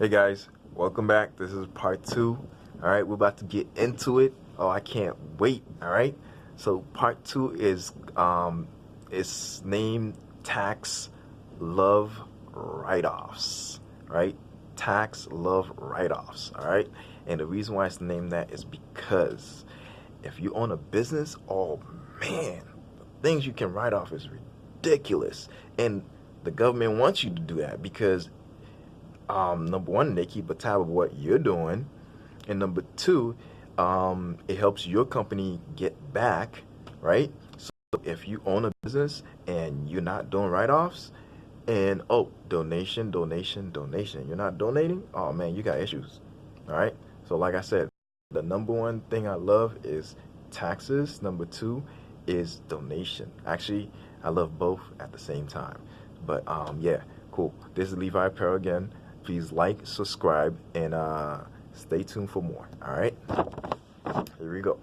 Hey guys, welcome back. This is part two. All right, we're about to get into it. Oh, I can't wait. All right. So part two is it's named Tax Love Write-offs. Right? Tax Love Write-offs. All right. And the reason why it's named that is because if you own a business, oh man, the things you can write off is ridiculous. And the government wants you to do that because number one, they keep a tab of what you're doing, and number two, it helps your company get back, right? So if you own a business and you're not doing write-offs, and oh, donation, donation, donation, you're not donating, oh man, you got issues, all right? So like I said, the number one thing I love is taxes. Number two is donation. Actually, I love both at the same time. But yeah, cool. This is Levi Apparel again. Please like, subscribe, and stay tuned for more. All right, here we go.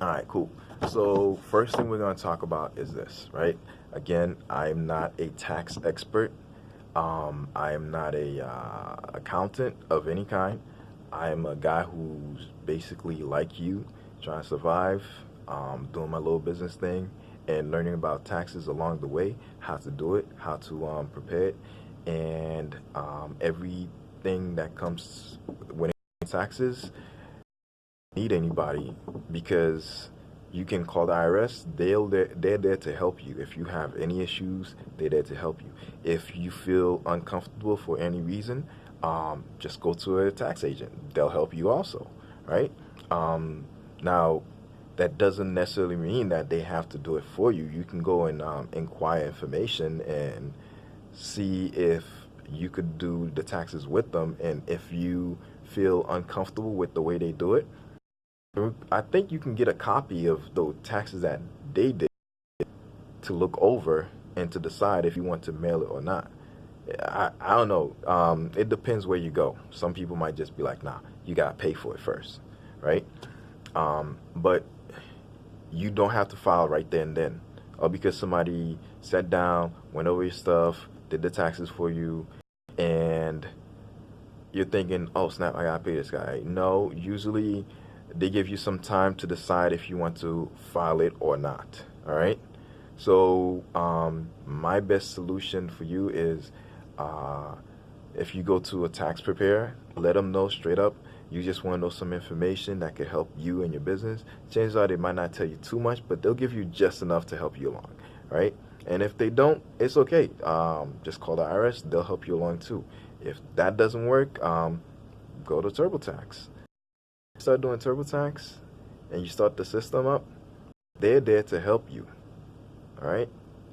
All right, cool. So first thing we're going to talk about is this, right? Again, I'm not a tax expert. I am not a accountant of any kind. I am a guy who's basically like you, trying to survive, doing my little business thing, and learning about taxes along the way, how to do it, how to prepare it, and everything that comes when it comes to taxes. Need anybody because you can call the IRS. They're there to help you. If you have any issues, they're there to help you. If you feel uncomfortable for any reason, just go to a tax agent. They'll help you also, right? Now, that doesn't necessarily mean that they have to do it for you. You can go and inquire information and see if you could do the taxes with them, and if you feel uncomfortable with the way they do it, I think you can get a copy of the taxes that they did to look over and to decide if you want to mail it or not. I don't know. It depends where you go. Some people might just be like, nah, you got to pay for it first, right? But you don't have to file right there and then. Or because somebody sat down, went over your stuff, did the taxes for you, and you're thinking, oh snap, I gotta pay this guy. No, usually they give you some time to decide if you want to file it or not. All right. So my best solution for you is if you go to a tax preparer, let them know straight up you just want to know some information that could help you and your business. Chances are they might not tell you too much, but they'll give you just enough to help you along, right? And if they don't, it's okay. Just call the IRS. They'll help you along too. If that doesn't work, go to TurboTax. Start doing TurboTax and you start the system up, they're there to help you, all right?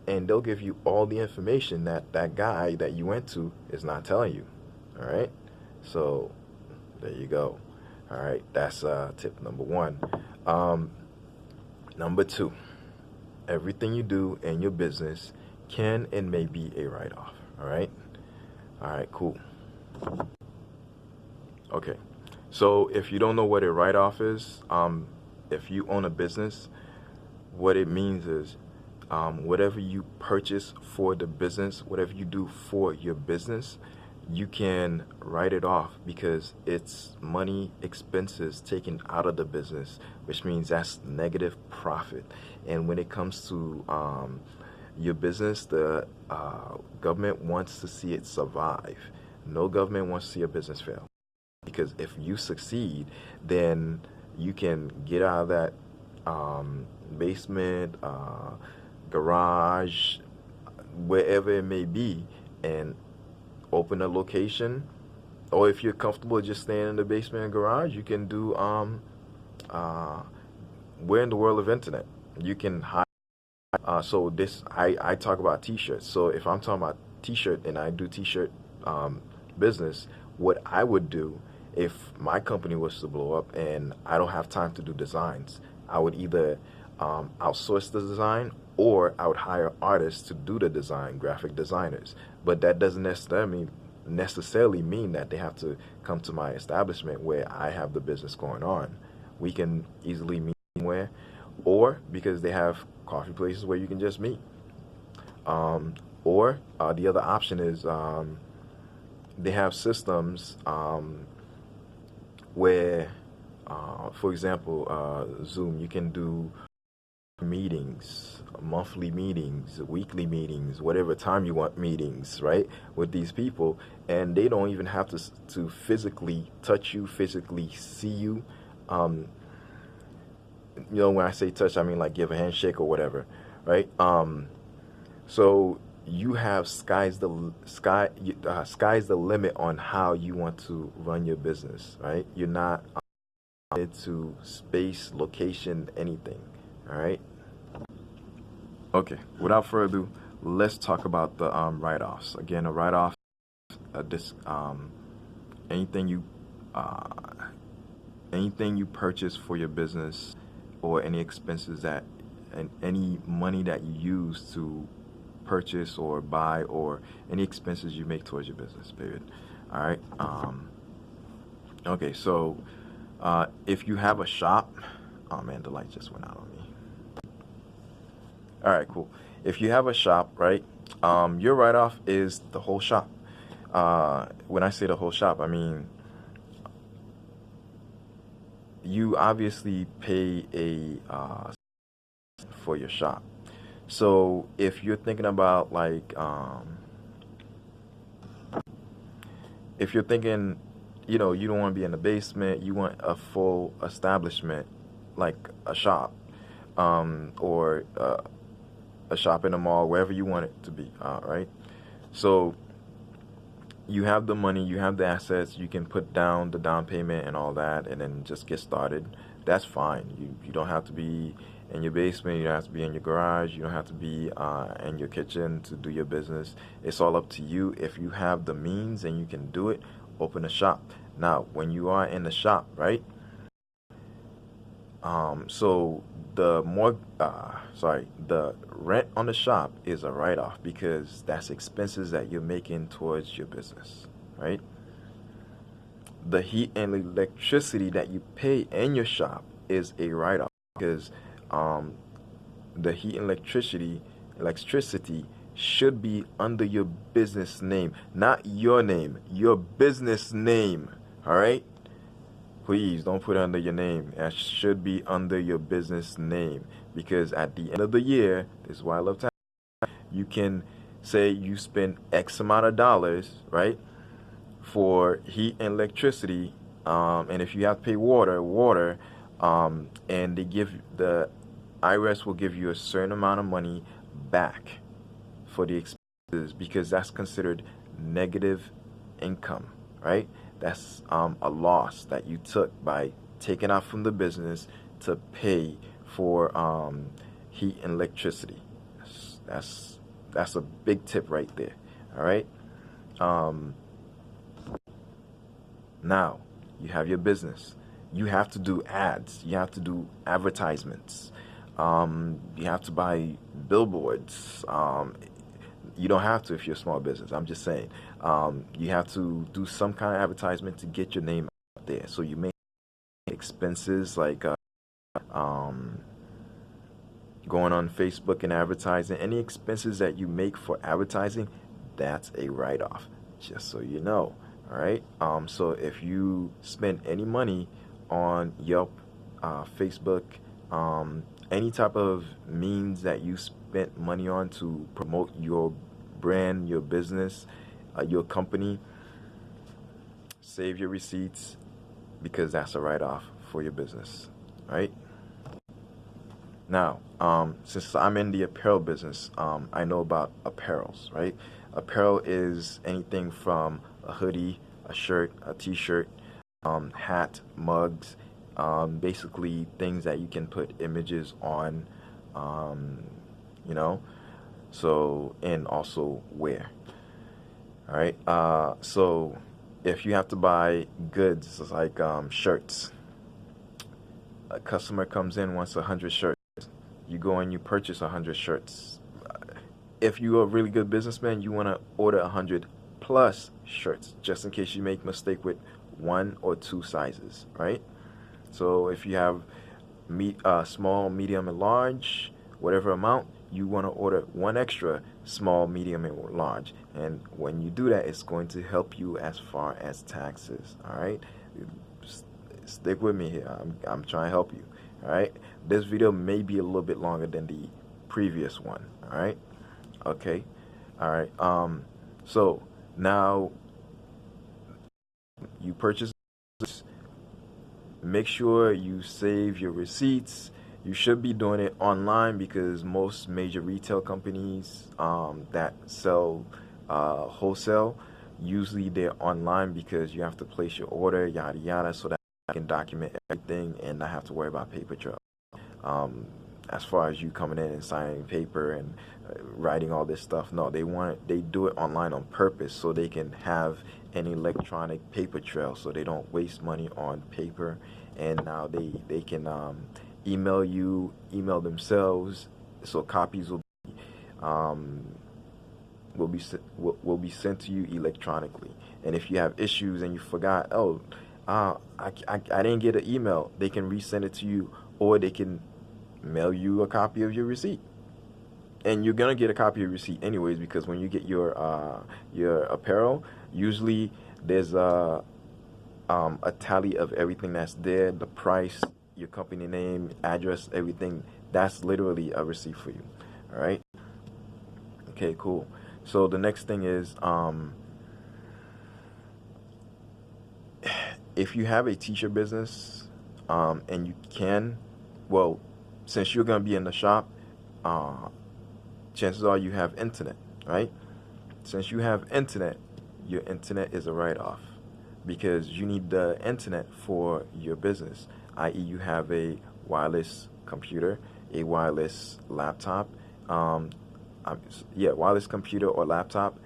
And they'll give you all the information that that guy that you went to is not telling you, all right? So there you go. All right, that's tip number one. Number two, everything you do in your business can and may be a write-off, all right? All right, cool. Okay, so if you don't know what a write-off is, if you own a business, what it means is whatever you purchase for the business, whatever you do for your business, you can write it off because it's money expenses taken out of the business, which means that's negative profit. And when it comes to your business, the government wants to see it survive. No government wants to see a business fail, because if you succeed, then you can get out of that basement, garage, wherever it may be, and open a location. Or if you're comfortable just staying in the basement and garage, you can do we're in the world of internet. You can hire so this I talk about t-shirts. So if I'm talking about t-shirt and I do t-shirt business, what I would do if my company was to blow up and I don't have time to do designs, I would either outsource the design, or I would hire artists to do the design, graphic designers. But that doesn't necessarily mean that they have to come to my establishment where I have the business going on. We can easily meet somewhere, or because they have coffee places where you can just meet. Or the other option is they have systems where, for example, Zoom, you can do meetings, monthly meetings, weekly meetings, whatever time you want meetings, right, with these people, and they don't even have to physically touch you, physically see you. You know, when I say touch, I mean like give a handshake or whatever, right? So you have sky's the limit on how you want to run your business, right? You're not to space, location, anything, all right? Okay, without further ado, let's talk about the write-offs. Again, a write-off, anything you uh, anything you purchase for your business, or any expenses that, and any money that you use to purchase or buy, or any expenses you make towards your business, period. All right. Okay, so if you have a shop, oh man, the light just went out on me. All right, cool. If you have a shop, right, your write-off is the whole shop. When I say the whole shop, I mean you obviously pay a for your shop. So if you're thinking about like, if you're thinking, you know, you don't want to be in the basement, you want a full establishment, like a shop, or a shop in a mall, wherever you want it to be, right? So you have the money, you have the assets, you can put down the down payment and all that, and then just get started. That's fine. You don't have to be in your basement, you don't have to be in your garage, you don't have to be in your kitchen to do your business. It's all up to you. If you have the means and you can do it, open a shop. Now, when you are in the shop, right? So the the rent on the shop is a write-off, because that's expenses that you're making towards your business, right? The heat and electricity that you pay in your shop is a write-off, because the heat and electricity should be under your business name, not your name, your business name, all right? Please don't put it under your name. It should be under your business name, because at the end of the year, this is why I love tax. You can say you spend X amount of dollars, right, for heat and electricity, and if you have to pay water, and the IRS will give you a certain amount of money back for the expenses, because that's considered negative income, right? That's a loss that you took by taking out from the business to pay for heat and electricity. That's a big tip right there. All right. Now you have your business. You have to do ads. You have to do advertisements. You have to buy billboards. You don't have to if you're a small business. I'm just saying. You have to do some kind of advertisement to get your name out there. So you make expenses like going on Facebook and advertising. Any expenses that you make for advertising, that's a write-off, just so you know. All right. So if you spend any money on Yelp, Facebook, any type of means that you spent money on to promote your brand, your business, your company, save your receipts, because that's a write-off for your business, right? Now, since I'm in the apparel business, I know about apparels, right? Apparel is anything from a hoodie, a shirt, a t-shirt, hat, mugs, basically things that you can put images on, you know, so, and also wear. All right. So if you have to buy goods like shirts, a customer comes in, wants 100 shirts. You go and you purchase 100 shirts. If you're a really good businessman, you want to order 100 plus shirts, just in case you make a mistake with one or two sizes, right? So if you have small, medium, and large, whatever amount, you want to order one extra, small, medium, and large. And when you do that, it's going to help you as far as taxes. All right, stick with me here. I'm trying to help you. All right, this video may be a little bit longer than the previous one. All right, okay, all right. So now you purchase. Make sure you save your receipts. You should be doing it online because most major retail companies that sell wholesale, usually they're online because you have to place your order, yada yada, so that I can document everything and not have to worry about paper trail. As far as you coming in and signing paper and writing all this stuff, no, they do it online on purpose so they can have an electronic paper trail, so they don't waste money on paper. And now they can email themselves, so copies will be sent to you electronically. And if you have issues and you forgot, I didn't get an email, they can resend it to you, or they can mail you a copy of your receipt. And you're gonna get a copy of your receipt anyways, because when you get your apparel, usually there's a tally of everything that's there, the price, your company name, address, everything. That's literally a receipt for you. All right. Okay, cool. So the next thing is, if you have a teacher business, and you can, well, since you're gonna be in the shop, chances are you have internet, right? Since you have internet, your internet is a write-off because you need the internet for your business, i.e. you have a wireless computer, a wireless laptop, wireless computer or laptop,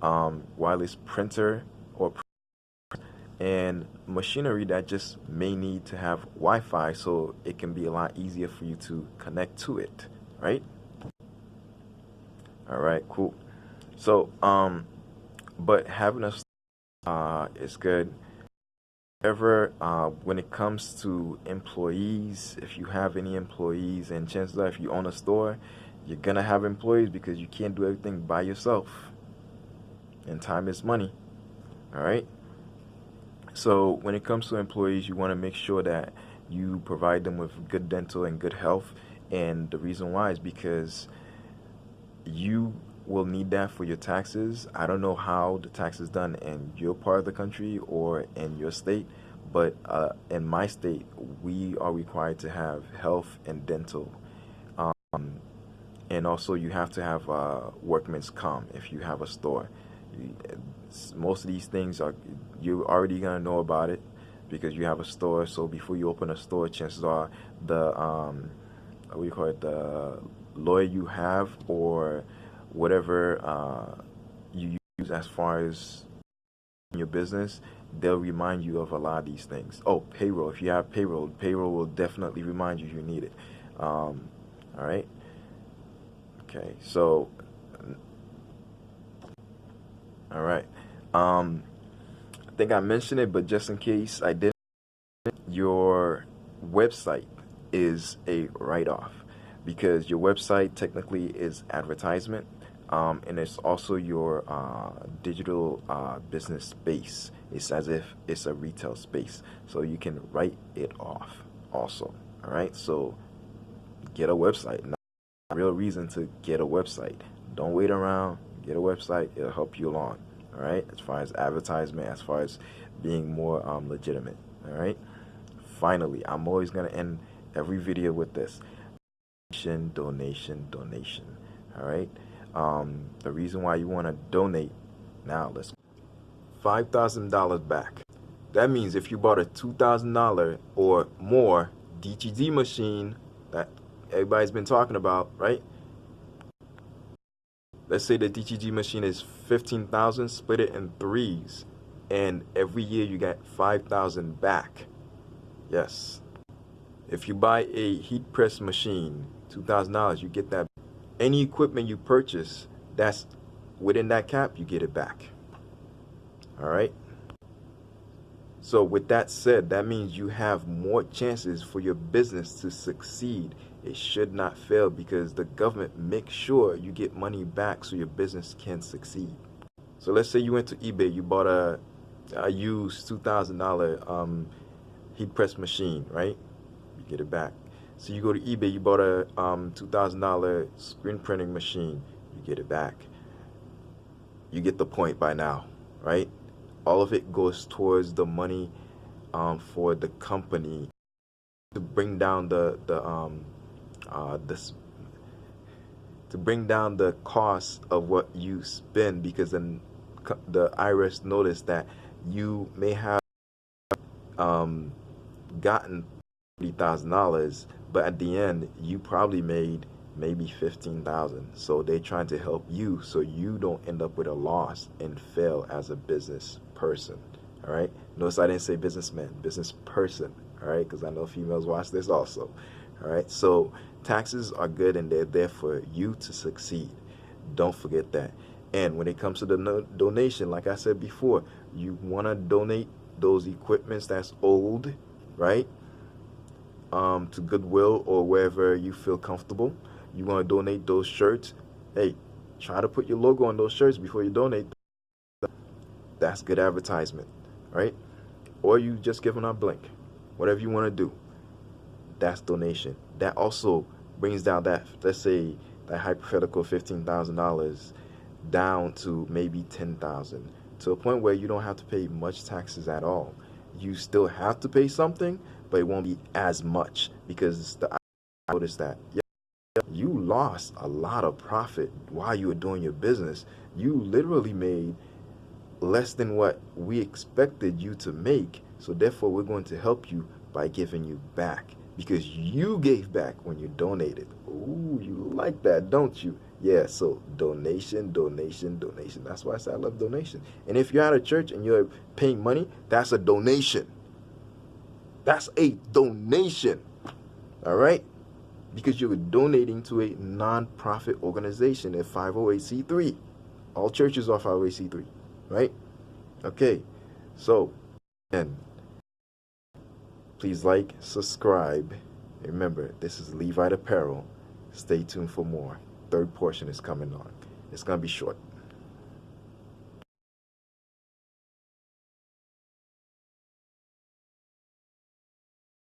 wireless printer or and machinery that just may need to have Wi-Fi, so it can be a lot easier for you to connect to it, right? All right, cool. So, but having a is good. However, when it comes to employees, if you have any employees, and chances are if you own a store, you're gonna have employees because you can't do everything by yourself. And time is money. All right. So when it comes to employees, you want to make sure that you provide them with good dental and good health. And the reason why is because you will need that for your taxes. I don't know how the tax is done in your part of the country or in your state, but in my state, we are required to have health and dental. And also you have to have workman's comp if you have a store. Most of these things you're already gonna know about it because you have a store. So before you open a store, chances are the what do you call it, the lawyer you have or whatever you use as far as your business, they'll remind you of a lot of these things. Oh, payroll. If you have payroll will definitely remind you need it. All right. Okay. So. All right. I think I mentioned it, but just in case I didn't, your website is a write-off because your website technically is advertisement, and it's also your digital business space. It's as if it's a retail space, so you can write it off also. All right. So get a website. Not a real reason to get a website. Don't wait around. Get a website. It'll help you along. All right, as far as advertisement, as far as being more legitimate. All right. Finally, I'm always gonna end every video with this: donation. All right. The reason why you want to donate now, let's $5,000 back. That means if you bought a $2,000 or more DTG machine that everybody's been talking about, right? Let's say the DTG machine is 15,000, split it in threes, and every year you get 5,000 back. Yes. If you buy a heat press machine, $2,000, you get that. Any equipment you purchase that's within that cap, you get it back. All right. So with that said, that means you have more chances for your business to succeed It should not fail because the government makes sure you get money back so your business can succeed. So let's say you went to eBay, you bought a used $2,000 heat press machine, right? You get it back. So you go to eBay, you bought a $2,000 screen printing machine, you get it back. You get the point by now, right? All of it goes towards the money for the company to bring down the cost of what you spend, because then the IRS noticed that you may have gotten $30,000, but at the end you probably made maybe 15,000. So they're trying to help you so you don't end up with a loss and fail as a business person. All right. Notice I didn't say businessman, business person. All right, because I know females watch this also. All right. So taxes are good and they're there for you to succeed. Don't forget that. And when it comes to the donation, like I said before, you want to donate those equipments that's old, right? To Goodwill or wherever you feel comfortable. You want to donate those shirts. Hey, try to put your logo on those shirts before you donate. That's good advertisement, right? Or you just give them a blank. Whatever you want to do, that's donation. That also brings down that, let's say, that hypothetical $15,000 down to maybe 10,000, to a point where you don't have to pay much taxes at all. You still have to pay something, but it won't be as much because I noticed that you lost a lot of profit while you were doing your business. You literally made less than what we expected you to make. So therefore, we're going to help you by giving you back, because you gave back when you donated. Ooh, you like that, don't you? Yeah, so donation, donation, donation. That's why I say I love donation. And if you're at a church and you're paying money, that's a donation. That's a donation. All right? Because you're donating to a non-profit organization, a 508c3. All churches are 508c3, right? Okay, so, and please like, subscribe. Remember, this is Levite Apparel. Stay tuned for more. Third portion is coming on. It's going to be short.